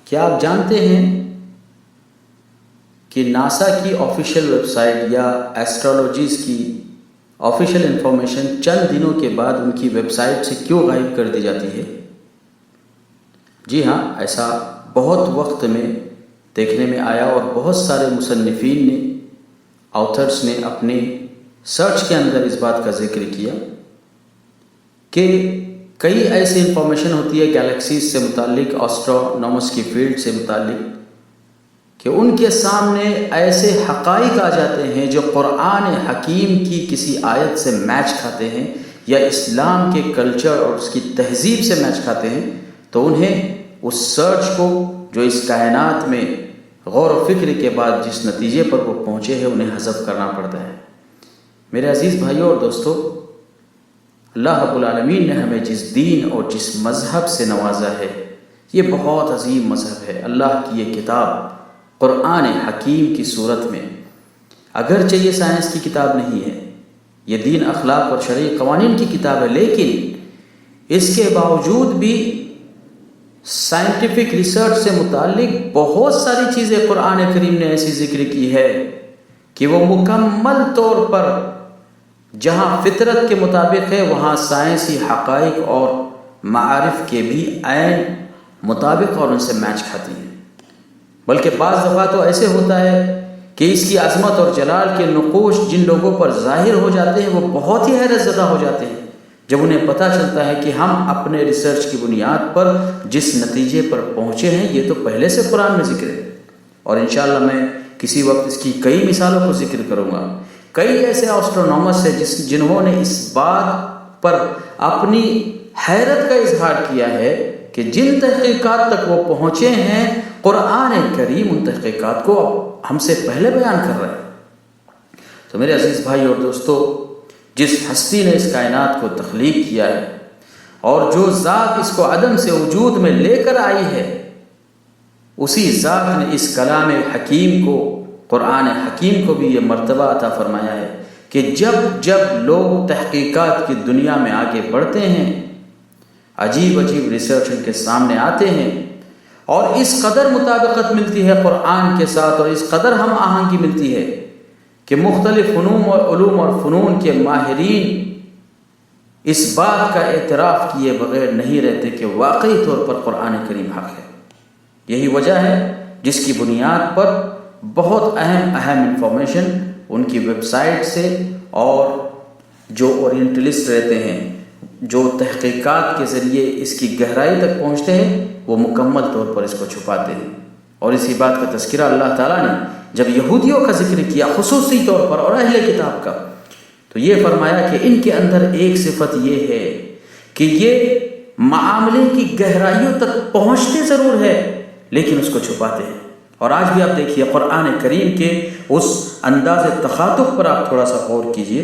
کیا آپ جانتے ہیں کہ ناسا کی آفیشیل ویب سائٹ یا ایسٹرولوجیز کی آفیشیل انفارمیشن چند دنوں کے بعد ان کی ویب سائٹ سے کیوں غائب کر دی جاتی ہے؟ جی ہاں، ایسا بہت وقت میں دیکھنے میں آیا اور بہت سارے مصنفین نے، آتھرس نے اپنے سرچ کے اندر اس بات کا ذکر کیا کہ کئی ایسی انفارمیشن ہوتی ہے گیلیکسیز سے متعلق، آسٹرونامس کی فیلڈ سے متعلق، کہ ان کے سامنے ایسے حقائق آ جاتے ہیں جو قرآن حکیم کی کسی آیت سے میچ کھاتے ہیں یا اسلام کے کلچر اور اس کی تہذیب سے میچ کھاتے ہیں، تو انہیں اس سرچ کو جو اس کائنات میں غور و فکر کے بعد جس نتیجے پر وہ پہنچے ہیں انہیں حذف کرنا پڑتا ہے۔ میرے عزیز بھائیوں اور دوستو، اللہ رب العالمین نے ہمیں جس دین اور جس مذہب سے نوازا ہے، یہ بہت عظیم مذہب ہے۔ اللہ کی یہ کتاب قرآن حکیم کی صورت میں، اگرچہ یہ سائنس کی کتاب نہیں ہے، یہ دین، اخلاق اور شرعی قوانین کی کتاب ہے، لیکن اس کے باوجود بھی سائنٹیفک ریسرچ سے متعلق بہت ساری چیزیں قرآن کریم نے ایسی ذکر کی ہے کہ وہ مکمل طور پر جہاں فطرت کے مطابق ہے وہاں سائنسی حقائق اور معارف کے بھی عین مطابق اور ان سے میچ کھاتی ہیں۔ بلکہ بعض دفعہ تو ایسے ہوتا ہے کہ اس کی عظمت اور جلال کے نقوش جن لوگوں پر ظاہر ہو جاتے ہیں وہ بہت ہی حیرت زدہ ہو جاتے ہیں جب انہیں پتہ چلتا ہے کہ ہم اپنے ریسرچ کی بنیاد پر جس نتیجے پر پہنچے ہیں یہ تو پہلے سے قرآن میں ذکر ہے، اور انشاءاللہ میں کسی وقت اس کی کئی مثالوں کو ذکر کروں گا۔ کئی ایسے آسٹرونامرس ہیں جنہوں نے اس بات پر اپنی حیرت کا اظہار کیا ہے کہ جن تحقیقات تک وہ پہنچے ہیں قرآن کریم ان تحقیقات کو ہم سے پہلے بیان کر رہا ہے۔ تو میرے عزیز بھائی اور دوستو، جس ہستی نے اس کائنات کو تخلیق کیا ہے اور جو ذات اس کو عدم سے وجود میں لے کر آئی ہے، اسی ذات نے اس کلام حکیم کو، قرآن حکیم کو بھی یہ مرتبہ عطا فرمایا ہے کہ جب جب لوگ تحقیقات کی دنیا میں آگے بڑھتے ہیں، عجیب عجیب ریسرچ ان کے سامنے آتے ہیں اور اس قدر مطابقت ملتی ہے قرآن کے ساتھ اور اس قدر ہم آہنگی ملتی ہے کہ مختلف فنون اور علوم اور فنون کے ماہرین اس بات کا اعتراف کیے بغیر نہیں رہتے کہ واقعی طور پر قرآن کریم حق ہے۔ یہی وجہ ہے جس کی بنیاد پر بہت اہم انفارمیشن ان کی ویب سائٹ سے، اور جو اورینٹلسٹ رہتے ہیں جو تحقیقات کے ذریعے اس کی گہرائی تک پہنچتے ہیں، وہ مکمل طور پر اس کو چھپاتے ہیں۔ اور اسی بات کا تذکرہ اللہ تعالیٰ نے جب یہودیوں کا ذکر کیا خصوصی طور پر اور اہل کتاب کا، تو یہ فرمایا کہ ان کے اندر ایک صفت یہ ہے کہ یہ معاملے کی گہرائیوں تک پہنچتے ضرور ہے لیکن اس کو چھپاتے ہیں۔ اور آج بھی آپ دیکھیے قرآن کریم کے اس انداز تخاطب پر آپ تھوڑا سا غور کیجئے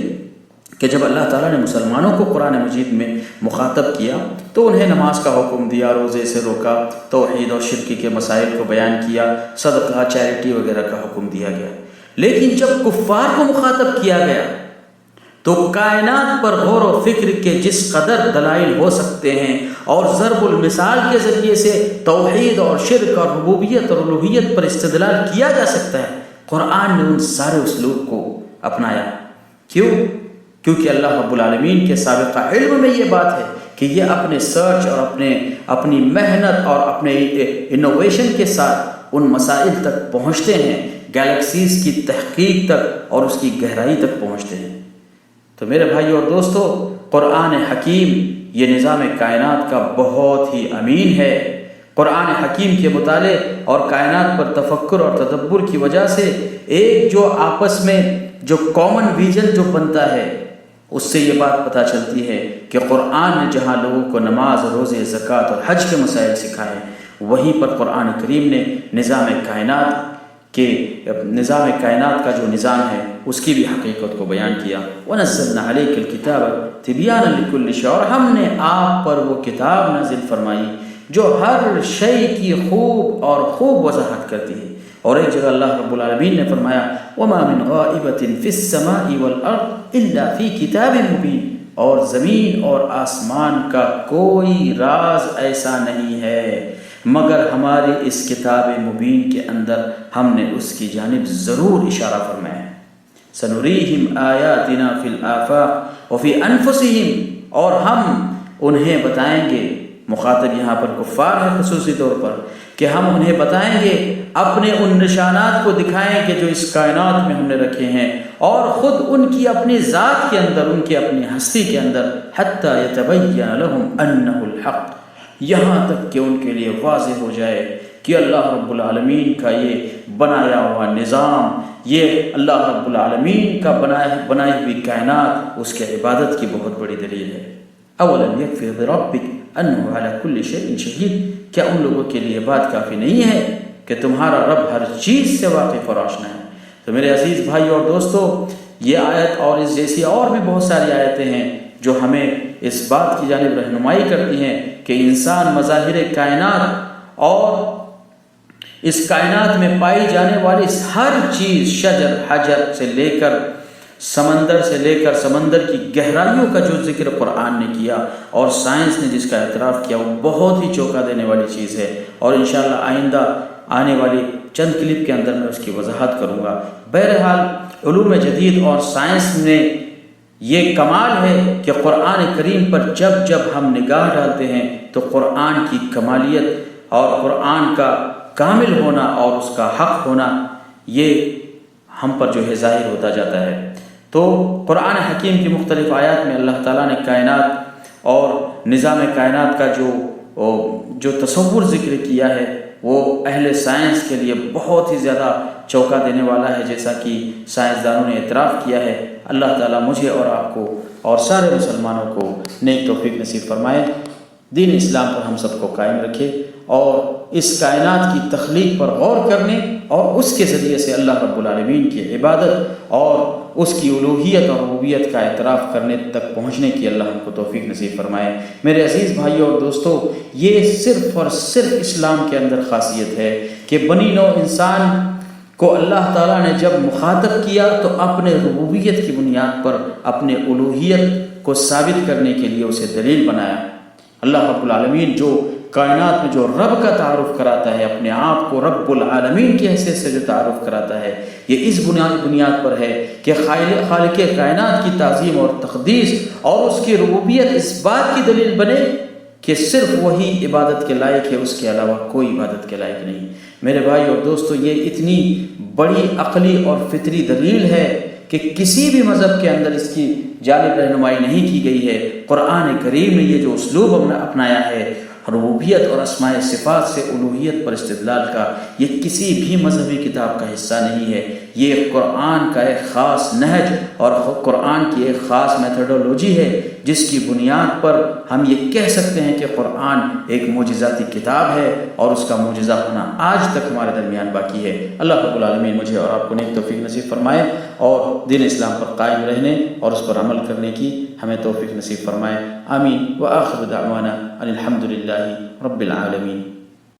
کہ جب اللہ تعالیٰ نے مسلمانوں کو قرآن مجید میں مخاطب کیا تو انہیں نماز کا حکم دیا، روزے سے روکا، توحید اور شرک کے مسائل کو بیان کیا، صدقہ، چیریٹی وغیرہ کا حکم دیا گیا۔ لیکن جب کفار کو مخاطب کیا گیا تو کائنات پر غور و فکر کے جس قدر دلائل ہو سکتے ہیں اور ضرب المثال کے ذریعے سے توحید اور شرک اور ربوبیت اور الوہیت پر استدلال کیا جا سکتا ہے، قرآن نے ان سارے اسلوب کو اپنایا۔ کیونکہ اللہ رب العالمین کے سابقہ علم میں یہ بات ہے کہ یہ اپنے سرچ اور اپنی محنت اور اپنے انوویشن کے ساتھ ان مسائل تک پہنچتے ہیں، گیلیکسیز کی تحقیق تک اور اس کی گہرائی تک پہنچتے ہیں۔ تو میرے بھائی اور دوستو، قرآن حکیم یہ نظام کائنات کا بہت ہی امین ہے۔ قرآن حکیم کے مطالعے اور کائنات پر تفکر اور تدبر کی وجہ سے ایک جو آپس میں جو کامن ویژن جو بنتا ہے، اس سے یہ بات پتہ چلتی ہے کہ قرآن نے جہاں لوگوں کو نماز، روزے، زکوٰۃ اور حج کے مسائل سکھائے، وہیں پر قرآن کریم نے نظام کائنات کا جو نظام ہے اس کی بھی حقیقت کو بیان کیا۔ وَنَزَّلْنَا عَلَيْكَ الْكِتَابَ تِبْيَانًا لِكُلِّ شَيْءٍ، اور ہم نے آپ پر وہ کتاب نازل فرمائی جو ہر شے کی خوب وضاحت کرتی ہے۔ اور ایک جگہ اللہ رب العالمین نے فرمایا وَمَا مِنْ غَائِبَةٍ فِي السَّمَاءِ وَالْأَرْضِ إِلَّا فِي كِتَابٍ مُبِينٍ، اور زمین اور آسمان کا کوئی راز ایسا نہیں ہے مگر ہماری اس کتاب مبین کے اندر ہم نے اس کی جانب ضرور اشارہ فرمایا ہے۔ سنریہم آیاتنا فی الآفاق وفی انفسہم، اور ہم انہیں بتائیں گے، مخاطب یہاں پر کفار ہے خصوصی طور پر، کہ ہم انہیں بتائیں گے، اپنے ان نشانات کو دکھائیں گے جو اس کائنات میں ہم نے رکھے ہیں، اور خود ان کی اپنی ذات کے اندر، ان کی اپنی ہستی کے اندر، حتی یتبین لہم انہ الحق، یہاں تک کہ ان کے لیے واضح ہو جائے کہ اللہ رب العالمین کا یہ بنایا ہوا نظام، یہ اللہ رب العالمین کا بنائی ہوئی کائنات اس کے عبادت کی بہت بڑی دلیل ہے۔ اولم یکفی بربک انہ علی کل شیء شہید، کیا ان لوگوں کے لیے بات کافی نہیں ہے کہ تمہارا رب ہر چیز سے واقف اور آشنا ہے؟ تو میرے عزیز بھائی اور دوستو، یہ آیت اور اس جیسی اور بھی بہت ساری آیتیں ہیں جو ہمیں اس بات کی جانب رہنمائی کرتی ہیں کہ انسان مظاہر کائنات اور اس کائنات میں پائی جانے والی ہر چیز، شجر حجر سے لے کر سمندر سے لے کر سمندر کی گہرائیوں کا جو ذکر قرآن نے کیا اور سائنس نے جس کا اعتراف کیا، وہ بہت ہی چونکا دینے والی چیز ہے، اور انشاءاللہ آئندہ آنے والی چند کلپ کے اندر میں اس کی وضاحت کروں گا۔ بہرحال علوم جدید اور سائنس میں یہ کمال ہے کہ قرآن کریم پر جب جب ہم نگاہ ڈالتے ہیں تو قرآن کی کمالیت اور قرآن کا کامل ہونا اور اس کا حق ہونا یہ ہم پر جو ہے ظاہر ہوتا جاتا ہے۔ تو قرآن حکیم کی مختلف آیات میں اللہ تعالیٰ نے کائنات اور نظام کائنات کا جو تصور ذکر کیا ہے وہ اہل سائنس کے لیے بہت ہی زیادہ چونکا دینے والا ہے، جیسا کہ سائنسدانوں نے اعتراف کیا ہے۔ اللہ تعالیٰ مجھے اور آپ کو اور سارے مسلمانوں کو نیک توفیق نصیب فرمائے، دین اسلام پر ہم سب کو قائم رکھے، اور اس کائنات کی تخلیق پر غور کرنے اور اس کے ذریعے سے اللہ رب العالمین کی عبادت اور اس کی الوہیت اور ربوبیت کا اعتراف کرنے تک پہنچنے کی اللہ ہم کو توفیق نصیب فرمائے۔ میرے عزیز بھائیوں اور دوستو، یہ صرف اور صرف اسلام کے اندر خاصیت ہے کہ بنی نوع انسان کو اللہ تعالیٰ نے جب مخاطب کیا تو اپنے ربوبیت کی بنیاد پر اپنے الوہیت کو ثابت کرنے کے لیے اسے دلیل بنایا۔ اللہ رب العالمین جو کائنات میں جو رب کا تعارف کراتا ہے، اپنے آپ کو رب العالمین کی حیثیت سے جو تعارف کراتا ہے، یہ اس بنیاد پر ہے کہ خالق کائنات کی تعظیم اور تقدیس اور اس کی ربوبیت اس بات کی دلیل بنے کہ صرف وہی عبادت کے لائق ہے، اس کے علاوہ کوئی عبادت کے لائق نہیں۔ میرے بھائی اور دوستو، یہ اتنی بڑی عقلی اور فطری دلیل ہے کہ کسی بھی مذہب کے اندر اس کی جانب رہنمائی نہیں کی گئی ہے۔ قرآن کریم نے یہ جو اسلوب اپنایا ہے ربوبیت اور اسماء صفات سے الوہیت پر استدلال کا، یہ کسی بھی مذہبی کتاب کا حصہ نہیں ہے۔ یہ قرآن کا ایک خاص نہج اور قرآن کی ایک خاص میتھڈولوجی ہے جس کی بنیاد پر ہم یہ کہہ سکتے ہیں کہ قرآن ایک معجزاتی کتاب ہے اور اس کا معجزہ ہونا آج تک ہمارے درمیان باقی ہے۔ اللہ رب العالمین مجھے اور آپ کو نیک توفیق نصیب فرمائے اور دین اسلام پر قائم رہنے اور اس پر عمل کرنے کی ہمیں توفیق نصیب فرمائے۔ آمین۔ وآخر دعوانا ان الحمد للہ رب العالمین۔